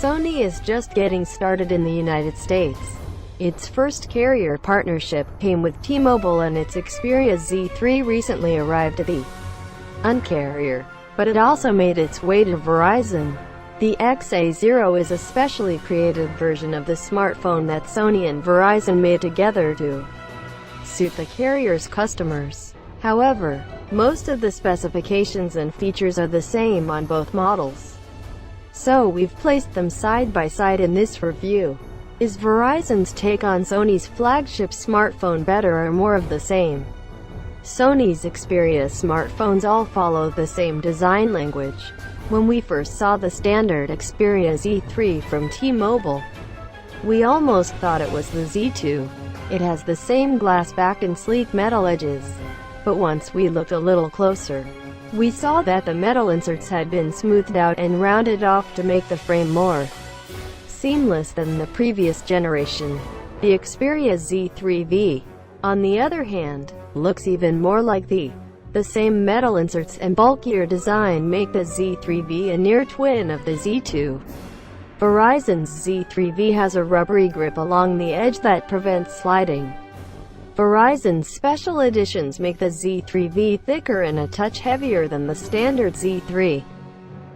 Sony is just getting started in the United States. Its first carrier partnership came with T-Mobile, and its Xperia Z3 recently arrived at the Un-carrier, but it also made its way to Verizon. The XA0 is a specially created version of the smartphone that Sony and Verizon made together to suit the carrier's customers. However, most of the specifications and features are the same on both models. So we've placed them side by side in this review. Is Verizon's take on Sony's flagship smartphone better or more of the same? Sony's Xperia smartphones all follow the same design language. When we first saw the standard Xperia Z3 from T-Mobile, we almost thought it was the Z2. It has the same glass back and sleek metal edges. But once we looked a little closer, we saw that the metal inserts had been smoothed out and rounded off to make the frame more seamless than the previous generation. The Xperia Z3v, on the other hand, looks even more like the same metal inserts and bulkier design make the Z3v a near twin of the Z2. Verizon's Z3v has a rubbery grip along the edge that prevents sliding. Verizon's special editions make the Z3v thicker and a touch heavier than the standard Z3.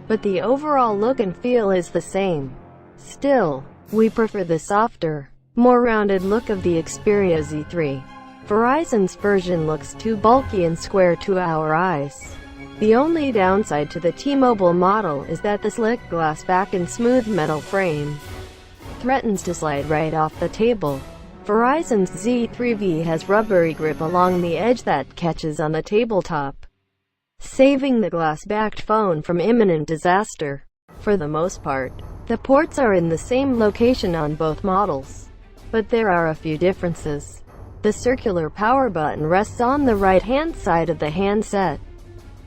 But the overall look and feel is the same. Still, we prefer the softer, more rounded look of the Xperia Z3. Verizon's version looks too bulky and square to our eyes. The only downside to the T-Mobile model is that the slick glass back and smooth metal frame threatens to slide right off the table. Verizon's Z3v has rubbery grip along the edge that catches on the tabletop, saving the glass-backed phone from imminent disaster. For the most part, the ports are in the same location on both models, but there are a few differences. The circular power button rests on the right-hand side of the handset,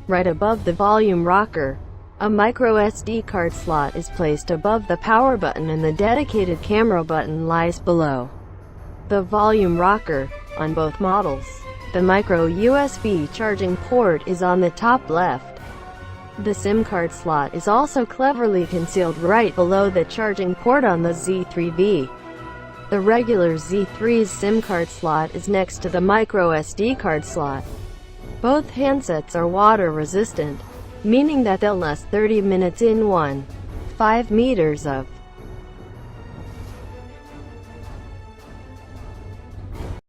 right above the volume rocker. A micro SD card slot is placed above the power button, and the dedicated camera button lies below the volume rocker. On both models, the micro USB charging port is on the top left. The SIM card slot is also cleverly concealed right below the charging port on the Z3v. The regular Z3's SIM card slot is next to the micro SD card slot. Both handsets are water resistant, meaning that they'll last 30 minutes in 1.5 meters of